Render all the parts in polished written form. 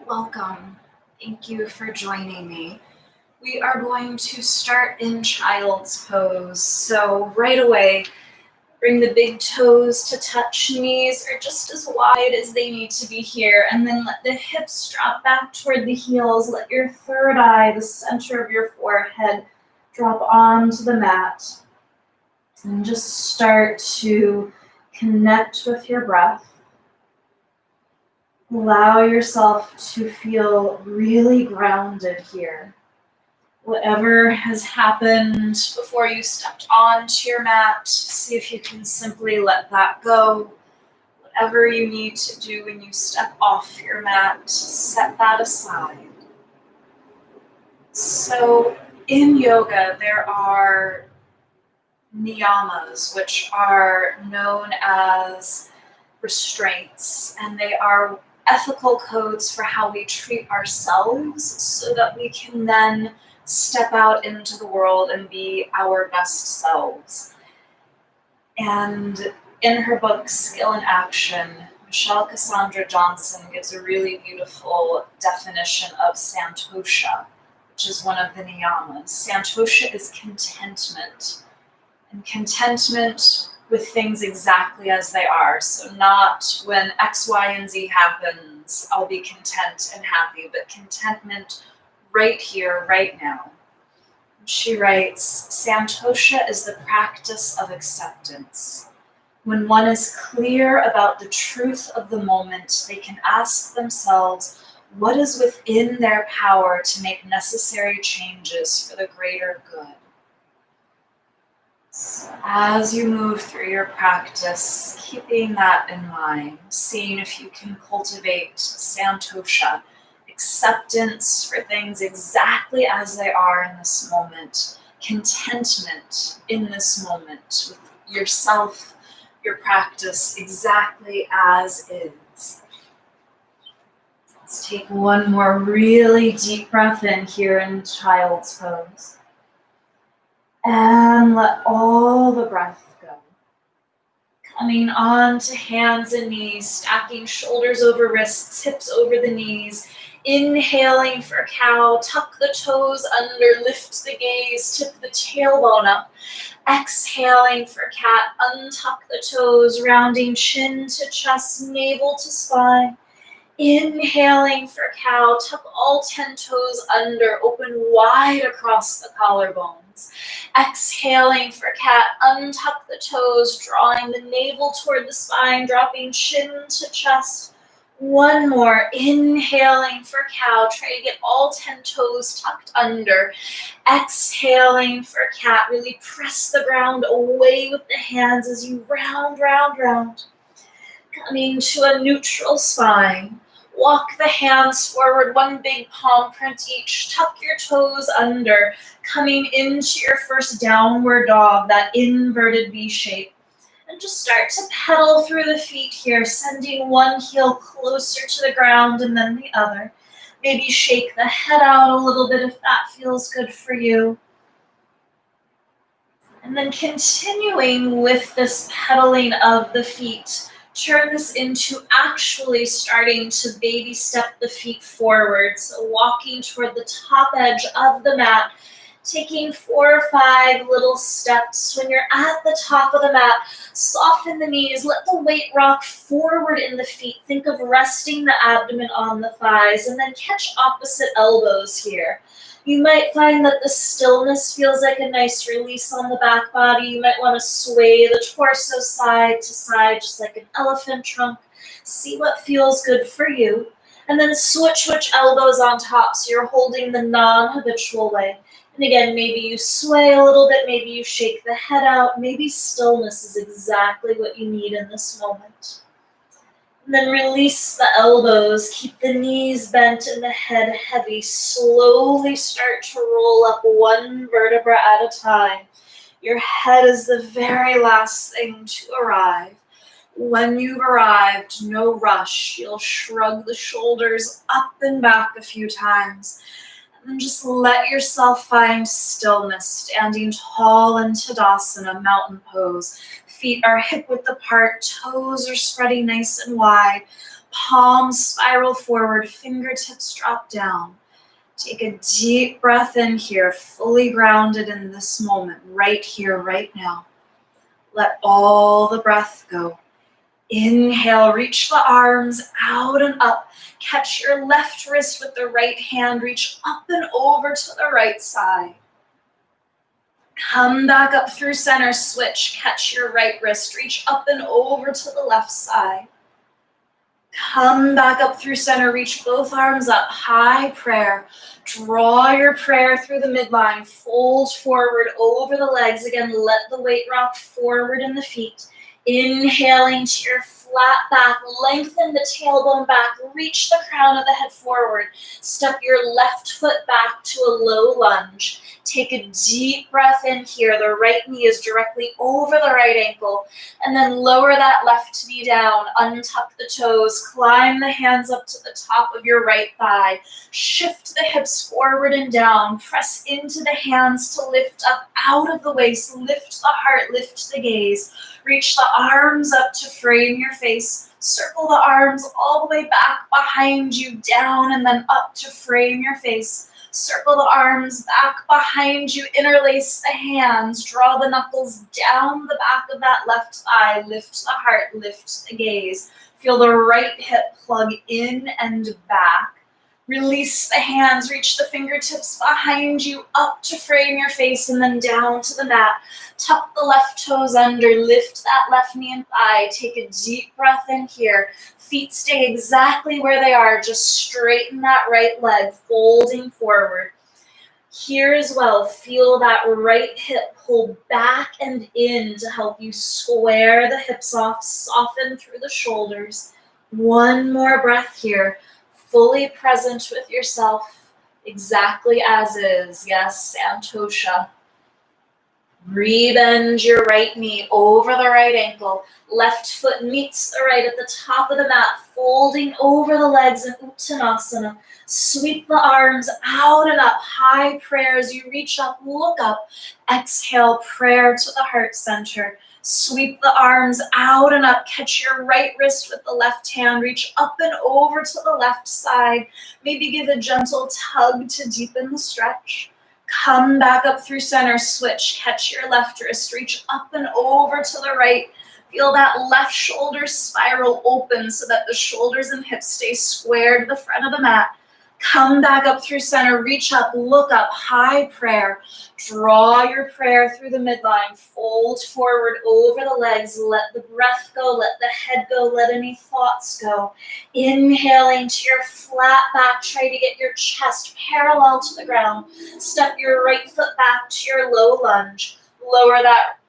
Welcome. Thank you for joining me. We are going to start in child's pose. So right away, bring the big toes to touch. Knees are just as wide as they need to be here. And then let the hips drop back toward the heels. Let your third eye, the center of your forehead, drop onto the mat. And just start to connect with your breath. Allow yourself to feel really grounded here. Whatever has happened before you stepped onto your mat, see if you can simply let that go. Whatever you need to do when you step off your mat, set that aside. So in yoga, there are niyamas, which are known as restraints, and they are ethical codes for how we treat ourselves so that we can then step out into the world and be our best selves. And in her book, Skill in Action, Michelle Cassandra Johnson gives a really beautiful definition of santosha, which is one of the niyamas. Santosha is contentment, and contentment with things exactly as they are. So not when X, Y, and Z happens, I'll be content and happy, but contentment right here, right now. She writes, Santosha is the practice of acceptance. When one is clear about the truth of the moment, they can ask themselves what is within their power to make necessary changes for the greater good. So as you move through your practice, keeping that in mind, seeing if you can cultivate santosha, acceptance for things exactly as they are in this moment, contentment in this moment with yourself, your practice exactly as is. Let's take one more really deep breath in here in child's pose. And let all the breath go. Coming on to hands and knees, stacking shoulders over wrists, hips over the knees. Inhaling for cow, tuck the toes under, lift the gaze, tip the tailbone up. Exhaling for cat, untuck the toes, rounding chin to chest, navel to spine. Inhaling for cow, tuck all 10 toes under, open wide across the collarbones. Exhaling for cat, untuck the toes, drawing the navel toward the spine, dropping chin to chest. One more. Inhaling for cow, try to get all 10 toes tucked under. Exhaling for cat, really press the ground away with the hands as you round, round, round. Coming to a neutral spine. Walk the hands forward, one big palm print each. Tuck your toes under, coming into your first downward dog, that inverted V shape. And just start to pedal through the feet here, sending one heel closer to the ground and then the other. Maybe shake the head out a little bit if that feels good for you. And then continuing with this pedaling of the feet, turn this into actually starting to baby step the feet forward. So walking toward the top edge of the mat, taking 4 or 5 little steps. When you're at the top of the mat, soften the knees, let the weight rock forward in the feet. Think of resting the abdomen on the thighs, and then catch opposite elbows here. You might find that the stillness feels like a nice release on the back body. You might want to sway the torso side to side, just like an elephant trunk. See what feels good for you. And then switch elbows on top so you're holding the non-habitual way. And again, maybe you sway a little bit, maybe you shake the head out, maybe stillness is exactly what you need in this moment. And then release the elbows, keep the knees bent and the head heavy. Slowly start to roll up one vertebra at a time. Your head is the very last thing to arrive. When you've arrived, no rush. You'll shrug the shoulders up and back a few times. And just let yourself find stillness, standing tall in Tadasana, mountain pose. Feet are hip width apart, toes are spreading nice and wide. Palms spiral forward, fingertips drop down. Take a deep breath in here, fully grounded in this moment, right here, right now. Let all the breath go. Inhale, reach the arms out and up. Catch your left wrist with the right hand, reach up and over to the right side. Come back up through center, switch, catch your right wrist, reach up and over to the left side. Come back up through center, reach both arms up, high prayer. Draw your prayer through the midline, fold forward over the legs. Again, let the weight rock forward in the feet. Inhaling to your flat back, lengthen the tailbone back, reach the crown of the head forward. Step your left foot back to a low lunge. Take a deep breath in here. The right knee is directly over the right ankle. And then lower that left knee down, untuck the toes, climb the hands up to the top of your right thigh. Shift the hips forward and down. Press into the hands to lift up out of the waist. Lift the heart, lift the gaze. Reach the arms up to frame your face. Circle the arms all the way back behind you, down and then up to frame your face. Circle the arms back behind you, interlace the hands, draw the knuckles down the back of that left thigh, lift the heart, lift the gaze. Feel the right hip plug in and back. Release the hands, reach the fingertips behind you, up to frame your face and then down to the mat. Tuck the left toes under, lift that left knee and thigh. Take a deep breath in here. Feet stay exactly where they are, just straighten that right leg, folding forward. Here as well, feel that right hip pull back and in to help you square the hips off, soften through the shoulders. One more breath here. Fully present with yourself, exactly as is. Yes, Santosha. Rebend your right knee over the right ankle. Left foot meets the right at the top of the mat, folding over the legs in Uttanasana. Sweep the arms out and up, high prayer as you reach up, look up. Exhale, prayer to the heart center. Sweep the arms out and up. Catch your right wrist with the left hand. Reach up and over to the left side. Maybe give a gentle tug to deepen the stretch. Come back up through center. Switch. Catch your left wrist. Reach up and over to the right. Feel that left shoulder spiral open so that the shoulders and hips stay squared to the front of the mat. Come back up through center, reach up, look up, high prayer. Draw your prayer through the midline, fold forward over the legs, let the breath go, let the head go, let any thoughts go. Inhaling to your flat back, try to get your chest parallel to the ground. Step your right foot back to your low lunge. Lower that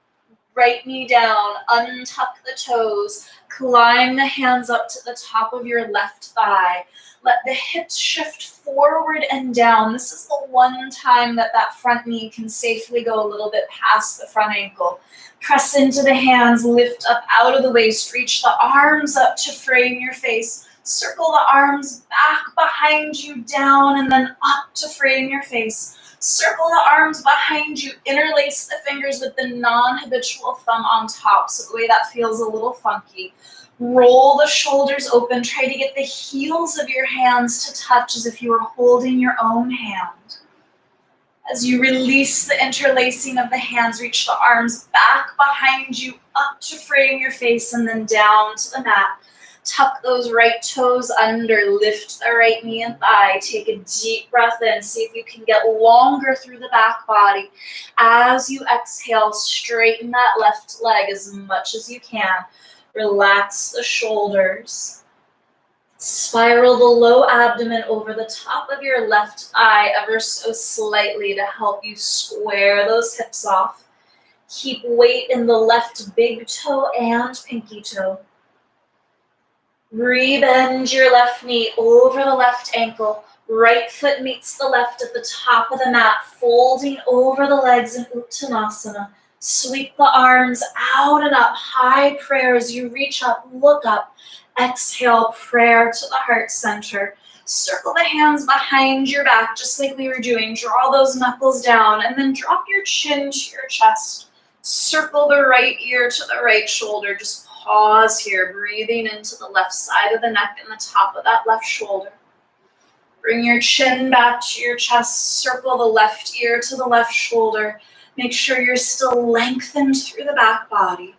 right knee down, untuck the toes, climb the hands up to the top of your left thigh. Let the hips shift forward and down. This is the one time that that front knee can safely go a little bit past the front ankle. Press into the hands, lift up out of the waist, reach the arms up to frame your face. Circle the arms back behind you, down, and then up to frame your face. Circle the arms behind you, interlace the fingers with the non-habitual thumb on top, so the way that feels a little funky. Roll the shoulders open, try to get the heels of your hands to touch as if you were holding your own hand. As you release the interlacing of the hands, reach the arms back behind you, up to frame your face, and then down to the mat. Tuck those right toes under, lift the right knee and thigh. Take a deep breath in. See if you can get longer through the back body. As you exhale, straighten that left leg as much as you can. Relax the shoulders. Spiral the low abdomen over the top of your left thigh ever so slightly to help you square those hips off. Keep weight in the left big toe and pinky toe. Rebend your left knee over the left ankle. Right foot meets the left at the top of the mat, folding over the legs in Uttanasana. Sweep the arms out and up, high prayer as you reach up, look up. Exhale, prayer to the heart center. Circle the hands behind your back, just like we were doing. Draw those knuckles down, and then drop your chin to your chest. Circle the right ear to the right shoulder. Just Pause here, breathing into the left side of the neck and the top of that left shoulder. Bring your chin back to your chest, circle the left ear to the left shoulder. Make sure you're still lengthened through the back body.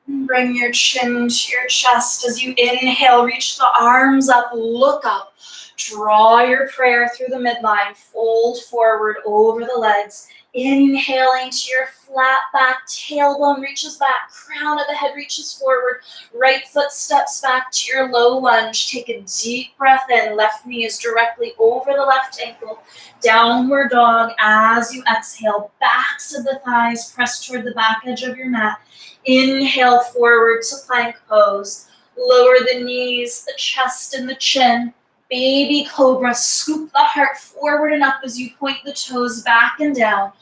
Bring your chin to your chest as you inhale, reach the arms up, look up. Draw your prayer through the midline, fold forward over the legs. Inhaling to your flat back, tailbone reaches back, crown of the head reaches forward, right foot steps back to your low lunge. Take a deep breath in, left knee is directly over the left ankle. Downward dog as you exhale, backs of the thighs press toward the back edge of your mat. Inhale forward to plank pose. Lower the knees, the chest and the chin. Baby cobra, scoop the heart forward and up as you point the toes back and down.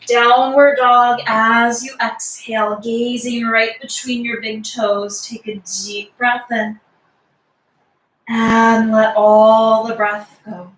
Downward dog as you exhale, gazing right between your big toes. Take a deep breath in and let all the breath go.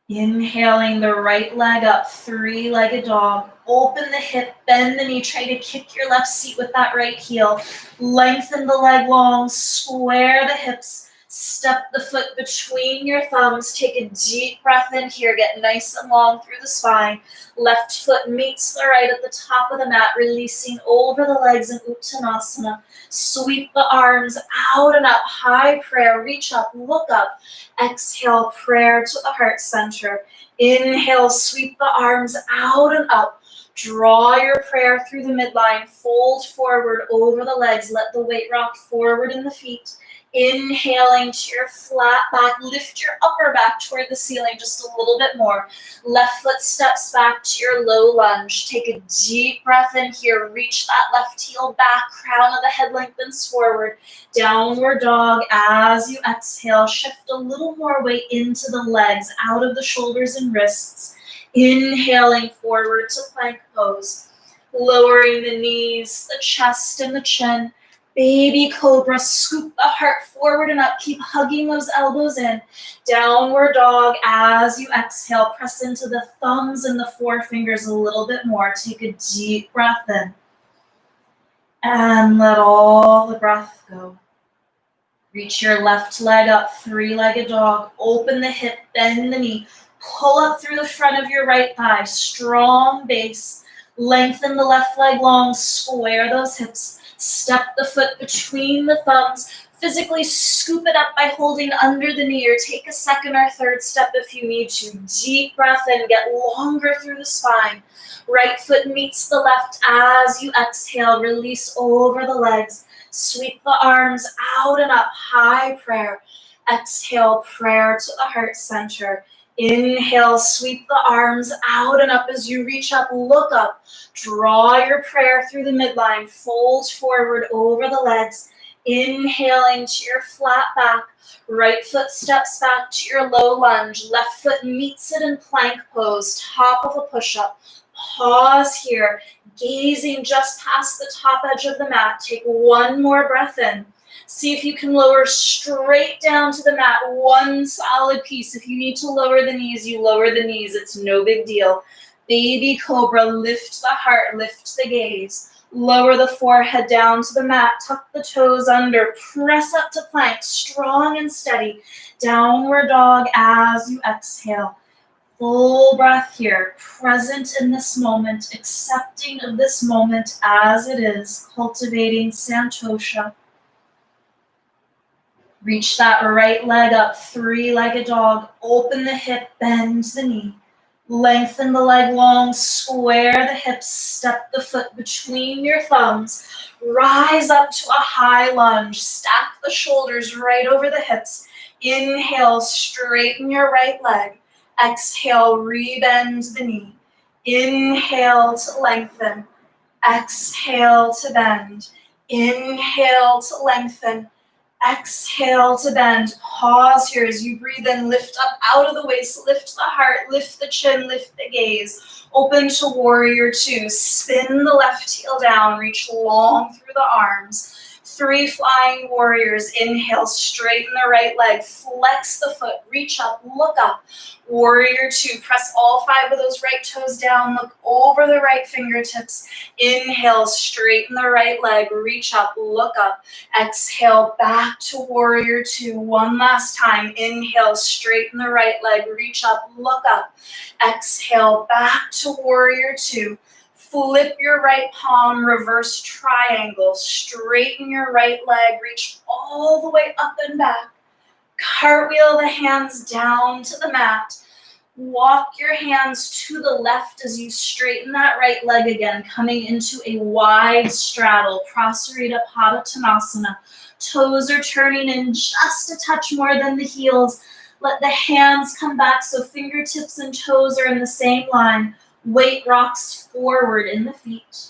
Inhaling the right leg up, three-legged dog. Open the hip, bend the knee, try to kick your left seat with that right heel. Lengthen the leg long, square the hips. Step the foot between your thumbs. Take a deep breath in here. Get nice and long through the spine. Left foot meets the right at the top of the mat, releasing over the legs in Uttanasana. Sweep the arms out and up. High prayer. Reach up, look up. Exhale, prayer to the heart center. Inhale, sweep the arms out and up. Draw your prayer through the midline. Fold forward over the legs. Let the weight rock forward in the feet. Inhaling to your flat back, lift your upper back toward the ceiling just a little bit more. Left foot steps back to your low lunge. Take a deep breath in here. Reach that left heel back, crown of the head lengthens forward. Downward dog as you exhale. Shift a little more weight into the legs, out of the shoulders and wrists. Inhaling forward to plank pose. Lowering the knees, the chest and the chin. Baby cobra, scoop the heart forward and up. Keep hugging those elbows in. Downward dog as you exhale. Press into the thumbs and the forefingers a little bit more. Take a deep breath in. And let all the breath go. Reach your left leg up, three-legged dog. Open the hip, bend the knee. Pull up through the front of your right thigh. Strong base. Lengthen the left leg long. Square those hips. Step the foot between the thumbs. Physically scoop it up by holding under the knee, or take a second or third step if you need to. Deep breath in, get longer through the spine. Right foot meets the left as you exhale. Release over the legs. Sweep the arms out and up. High prayer. Exhale, prayer to the heart center. Inhale, sweep the arms out and up as you reach up, look up. Draw your prayer through the midline, fold forward over the legs. Inhaling to your flat back, right foot steps back to your low lunge, left foot meets it in plank pose, top of a push-up. Pause here, gazing just past the top edge of the mat. Take one more breath in. See if you can lower straight down to the mat, one solid piece. If you need to lower the knees, you lower the knees. It's no big deal. Baby cobra, lift the heart, lift the gaze. Lower the forehead down to the mat, tuck the toes under, press up to plank, strong and steady. Downward dog as you exhale. Full breath here, present in this moment, accepting of this moment as it is, cultivating Santosha. Reach that right leg up, three-legged dog. Open the hip, bend the knee. Lengthen the leg long, square the hips, step the foot between your thumbs. Rise up to a high lunge. Stack the shoulders right over the hips. Inhale, straighten your right leg. Exhale, rebend the knee. Inhale to lengthen. Exhale to bend. Inhale to lengthen. Exhale to bend. Pause here as you breathe in. Lift up out of the waist. Lift the heart. Lift the chin. Lift the gaze. Open to warrior two. Spin the left heel down. Reach long through the arms. 3 flying warriors. Inhale, straighten the right leg, flex the foot, reach up, look up. Warrior 2, press all 5 of those right toes down, look over the right fingertips. Inhale, straighten the right leg, reach up, look up. Exhale, back to warrior 2. One last time. Inhale, straighten the right leg, reach up, look up. Exhale, back to warrior 2. Flip your right palm, reverse triangle. Straighten your right leg, reach all the way up and back. Cartwheel the hands down to the mat. Walk your hands to the left as you straighten that right leg again, coming into a wide straddle, Prasarita Padottanasana. Toes are turning in just a touch more than the heels. Let the hands come back so fingertips and toes are in the same line. Weight rocks forward in the feet.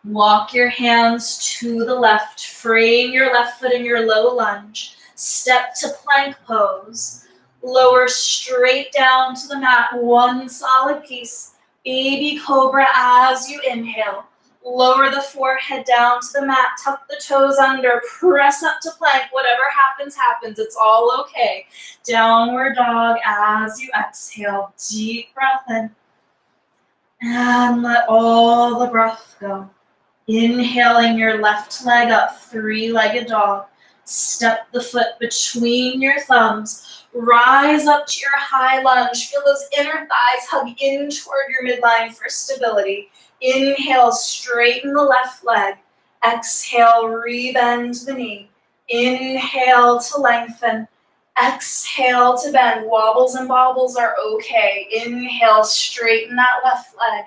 Walk your hands to the left, frame your left foot in your low lunge. Step to plank pose. Lower straight down to the mat, one solid piece. Baby cobra as you inhale. Lower the forehead down to the mat, tuck the toes under, press up to plank. Whatever happens, happens. It's all okay. Downward dog as you exhale. Deep breath in. And let all the breath go. Inhaling your left leg up, 3-legged dog. Step the foot between your thumbs. Rise up to your high lunge. Feel those inner thighs hug in toward your midline for stability. Inhale, straighten the left leg. Exhale, rebend the knee. Inhale to lengthen. Exhale to bend. Wobbles and bobbles are okay. Inhale, straighten that left leg.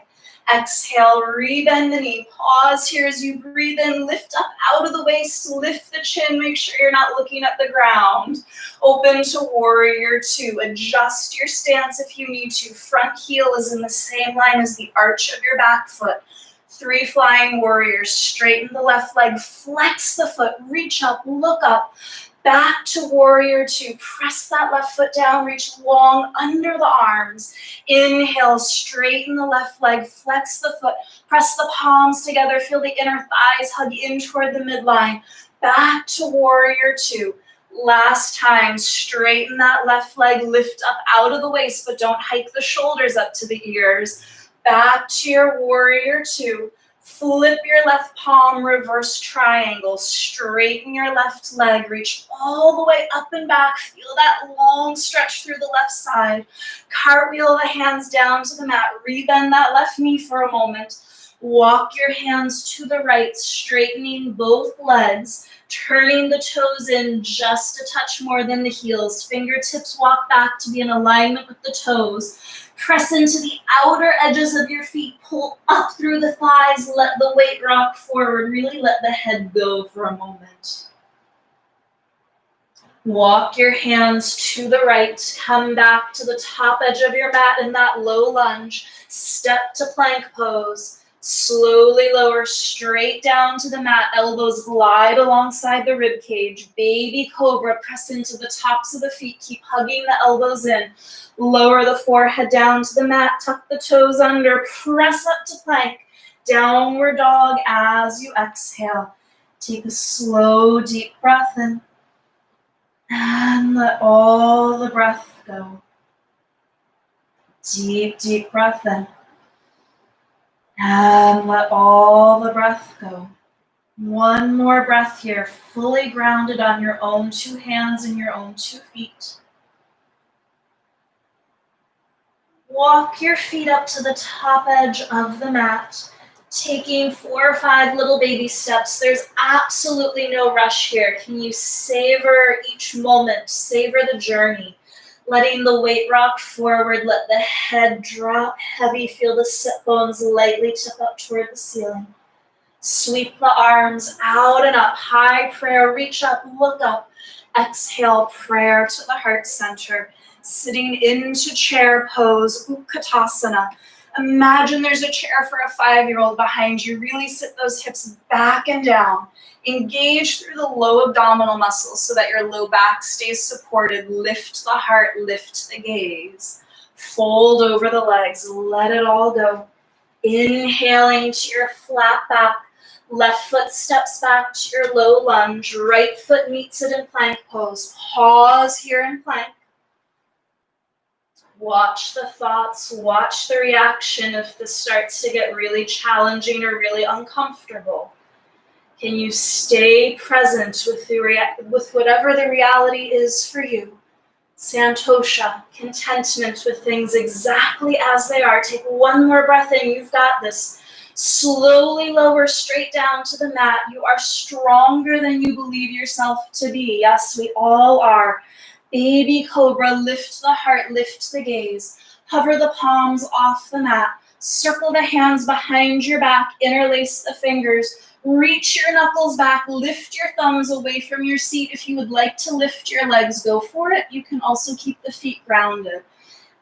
Exhale, rebend the knee. Pause here as you breathe in. Lift up out of the waist. Lift the chin. Make sure you're not looking at the ground. Open to warrior 2. Adjust your stance if you need to. Front heel is in the same line as the arch of your back foot. 3 flying warriors. Straighten the left leg. Flex the foot. Reach up. Look up. Back to warrior 2. Press that left foot down, reach long under the arms. Inhale, straighten the left leg, flex the foot, press the palms together, feel the inner thighs hug in toward the midline. Back to warrior 2. Last time, straighten that left leg, lift up out of the waist, but don't hike the shoulders up to the ears. Back to your warrior 2. Flip your left palm, reverse triangle. Straighten your left leg. Reach all the way up and back. Feel that long stretch through the left side. Cartwheel the hands down to the mat. Rebend that left knee for a moment. Walk your hands to the right, straightening both legs. Turning the toes in just a touch more than the heels. Fingertips walk back to be in alignment with the toes. Press into the outer edges of your feet. Pull up through the thighs. Let the weight rock forward. Really let the head go for a moment. Walk your hands to the right. Come back to the top edge of your mat in that low lunge. Step to plank pose. Slowly lower straight down to the mat. Elbows glide alongside the rib cage. Baby cobra. Press into the tops of the feet. Keep hugging the elbows in. Lower the forehead down to the mat. Tuck the toes under. Press up to plank. Downward dog as you exhale. Take a slow, deep breath in. And let all the breath go. Deep, deep breath in. And let all the breath go. One more breath here, fully grounded on your own 2 hands and your own 2 feet. Walk your feet up to the top edge of the mat, taking 4 or 5 little baby steps. There's absolutely no rush here. Can you savor each moment, savor the journey? Letting the weight rock forward, let the head drop heavy, feel the sit bones lightly tip up toward the ceiling. Sweep the arms out and up, high prayer, reach up, look up. Exhale, prayer to the heart center. Sitting into chair pose, Utkatasana. Imagine there's a chair for a 5-year-old behind you. Really sit those hips back and down. Engage through the low abdominal muscles so that your low back stays supported. Lift the heart, lift the gaze. Fold over the legs, let it all go. Inhaling to your flat back. Left foot steps back to your low lunge. Right foot meets it in plank pose. Pause here in plank. Watch the thoughts, watch the reaction if this starts to get really challenging or really uncomfortable. Can you stay present with whatever the reality is for you? Santosha, contentment with things exactly as they are. Take one more breath in, you've got this. Slowly lower straight down to the mat. You are stronger than you believe yourself to be. Yes, we all are. Baby cobra, lift the heart, lift the gaze. Hover the palms off the mat. Circle the hands behind your back, interlace the fingers. Reach your knuckles back, lift your thumbs away from your seat. If you would like to lift your legs, go for it. You can also keep the feet grounded.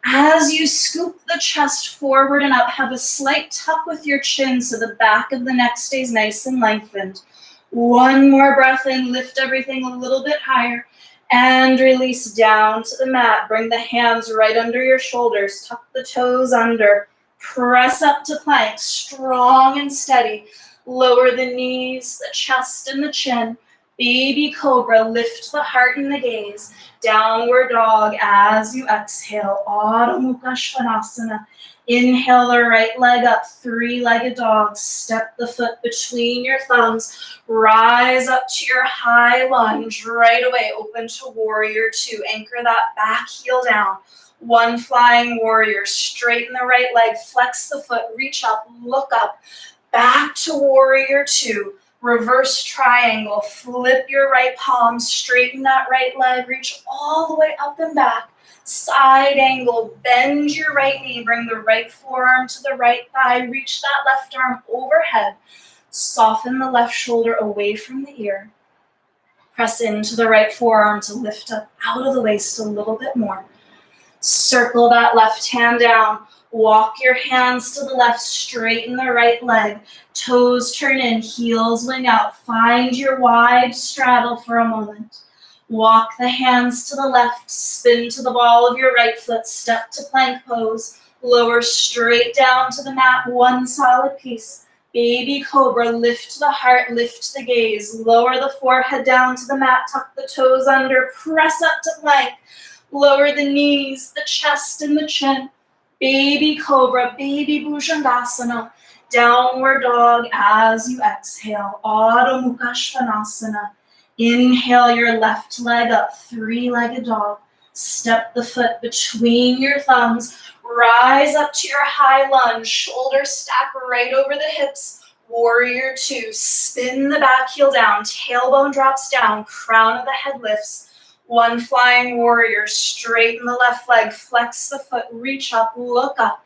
As you scoop the chest forward and up, have a slight tuck with your chin so the back of the neck stays nice and lengthened. One more breath in, lift everything a little bit higher, and release down to the mat. Bring the hands right under your shoulders, tuck the toes under, press up to plank, strong and steady. Lower the knees, the chest, and the chin. Baby cobra, lift the heart and the gaze. Downward dog as you exhale. Adho Mukha Svanasana. Inhale the right leg up, three-legged dog. Step the foot between your thumbs. Rise up to your high lunge. Right away, open to warrior two. Anchor that back heel down. One flying warrior. Straighten the right leg. Flex the foot. Reach up. Look up. Back to warrior two. Reverse triangle. Flip your right palm. Straighten that right leg. Reach all the way up and back. Side angle. Bend your right knee. Bring the right forearm to the right thigh. Reach that left arm overhead. Soften the left shoulder away from the ear. Press into the right forearm to lift up out of the waist a little bit more. Circle that left hand down. Walk your hands to the left, straighten the right leg. Toes turn in, heels wing out. Find your wide straddle for a moment. Walk the hands to the left, spin to the ball of your right foot, step to plank pose. Lower straight down to the mat, one solid piece. Baby cobra, lift the heart, lift the gaze. Lower the forehead down to the mat, tuck the toes under, press up to plank. Lower the knees, the chest, and the chin. Baby cobra, baby bhujangasana. Downward dog as you exhale. Adho Mukha Svanasana. Inhale your left leg up, three-legged dog. Step the foot between your thumbs. Rise up to your high lunge. Shoulders stack right over the hips. Warrior two. Spin the back heel down. Tailbone drops down. Crown of the head lifts. One flying warrior, straighten the left leg, flex the foot, reach up, look up.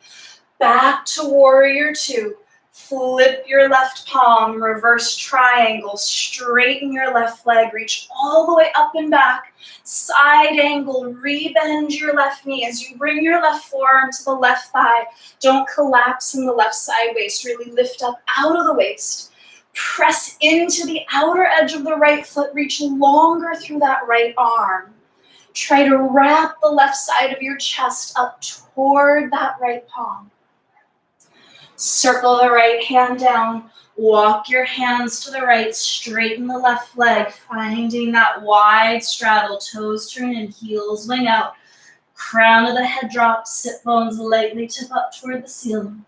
Back to warrior two. Flip your left palm, reverse triangle, straighten your left leg, reach all the way up and back. Side angle, rebend your left knee as you bring your left forearm to the left thigh. Don't collapse in the left side waist, really lift up out of the waist. Press into the outer edge of the right foot, reach longer through that right arm. Try to wrap the left side of your chest up toward that right palm. Circle the right hand down, walk your hands to the right, straighten the left leg, finding that wide straddle, toes turn in, heels wing out. Crown of the head drops, sit bones lightly tip up toward the ceiling.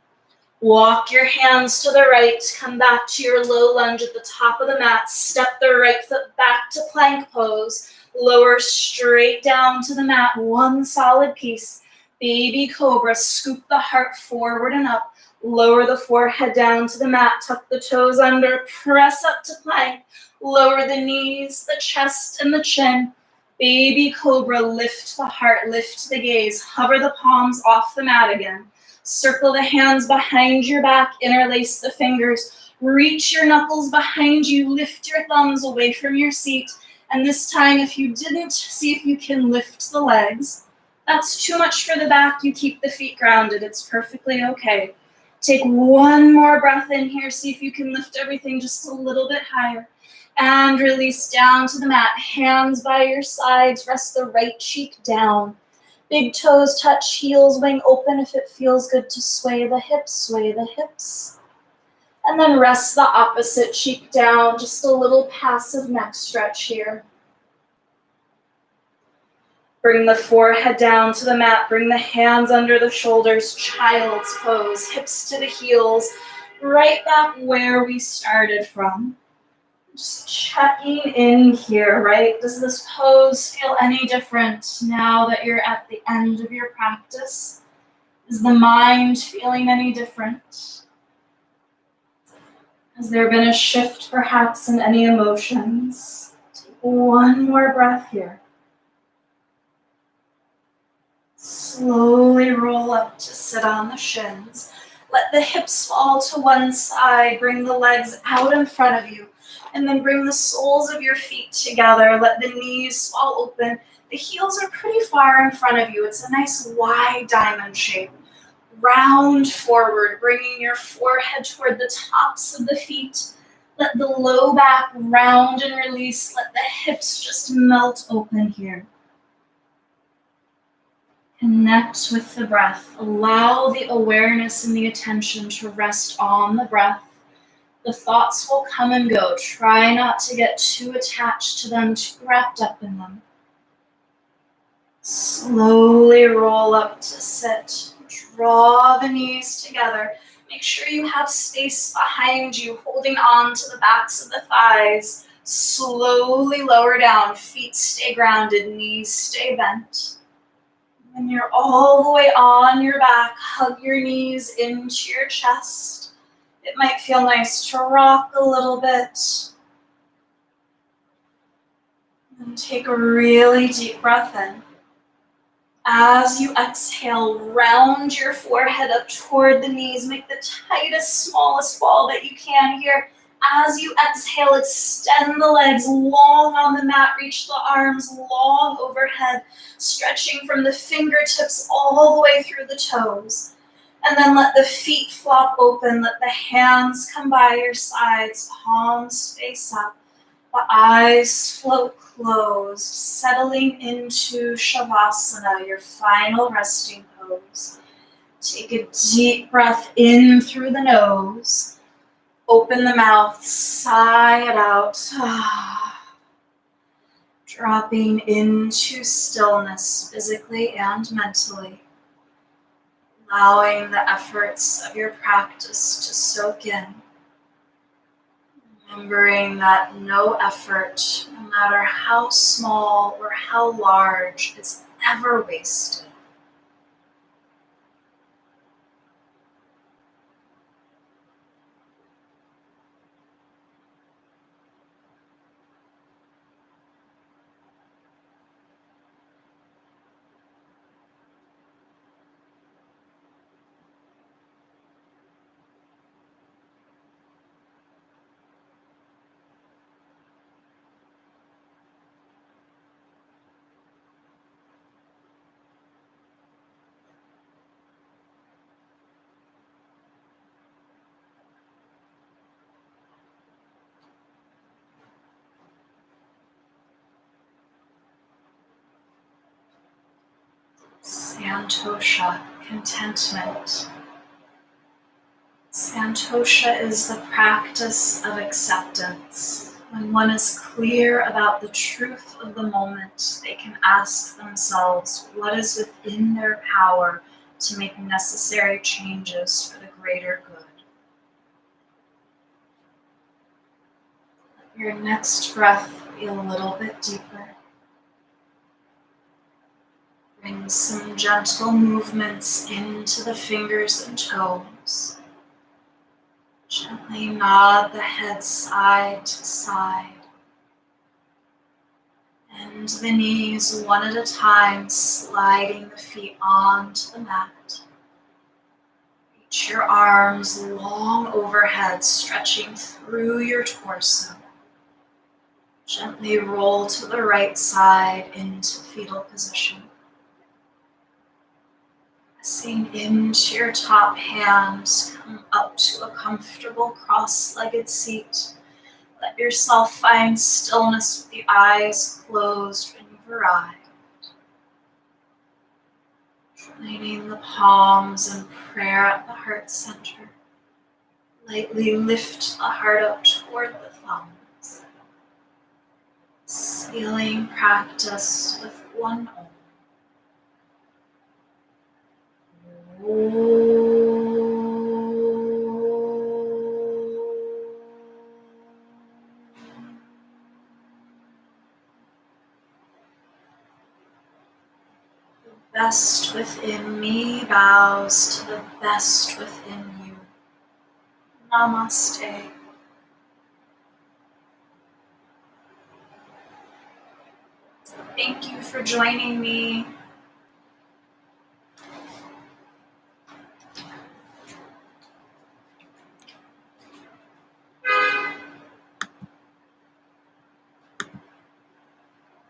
Walk your hands to the right, come back to your low lunge at the top of the mat, step the right foot back to plank pose, lower straight down to the mat, one solid piece. Baby cobra, scoop the heart forward and up, lower the forehead down to the mat, tuck the toes under, press up to plank, lower the knees, the chest, and the chin. Baby cobra, lift the heart, lift the gaze, hover the palms off the mat again. Circle the hands behind your back, interlace the fingers, reach your knuckles behind you, lift your thumbs away from your seat, and this time if you didn't, see if you can lift the legs. That's too much for the back, you keep the feet grounded, it's perfectly okay. Take one more breath in here, see if you can lift everything just a little bit higher. And release down to the mat, hands by your sides, rest the right cheek down. Big toes touch, heels wing open if it feels good to sway the hips, sway the hips. And then rest the opposite cheek down, just a little passive neck stretch here. Bring the forehead down to the mat, bring the hands under the shoulders, child's pose, hips to the heels, right back where we started from. Just checking in here, right? Does this pose feel any different now that you're at the end of your practice? Is the mind feeling any different? Has there been a shift perhaps in any emotions? Take one more breath here. Slowly roll up to sit on the shins. Let the hips fall to one side. Bring the legs out in front of you. And then bring the soles of your feet together. Let the knees fall open. The heels are pretty far in front of you. It's a nice wide diamond shape. Round forward, bringing your forehead toward the tops of the feet. Let the low back round and release. Let the hips just melt open here. Connect with the breath. Allow the awareness and the attention to rest on the breath. The thoughts will come and go. Try not to get too attached to them, too wrapped up in them. Slowly roll up to sit. Draw the knees together. Make sure you have space behind you, holding on to the backs of the thighs. Slowly lower down. Feet stay grounded, knees stay bent. When you're all the way on your back, hug your knees into your chest. It might feel nice to rock a little bit. And take a really deep breath in. As you exhale, round your forehead up toward the knees. Make the tightest, smallest ball that you can here. As you exhale, extend the legs long on the mat. Reach the arms long overhead, stretching from the fingertips all the way through the toes. And then let the feet flop open. Let the hands come by your sides, palms face up. The eyes float closed, settling into Shavasana, your final resting pose. Take a deep breath in through the nose. Open the mouth, sigh it out. Dropping into stillness physically and mentally. Allowing the efforts of your practice to soak in. Remembering that no effort, no matter how small or how large, is ever wasted. Santosha, contentment. Santosha is the practice of acceptance. When one is clear about the truth of the moment, they can ask themselves what is within their power to make necessary changes for the greater good. Let your next breath be a little bit deeper. Bring some gentle movements into the fingers and toes. Gently nod the head side to side. Bend the knees one at a time, sliding the feet onto the mat. Reach your arms long overhead, stretching through your torso. Gently roll to the right side into fetal position. Pressing into your top hands, come up to a comfortable cross-legged seat. Let yourself find stillness with the eyes closed when you've arrived. Joining the palms in prayer at the heart center. Lightly lift the heart up toward the thumbs. Sealing practice with one Om. The best within me bows to the best within you. Namaste. Thank you for joining me.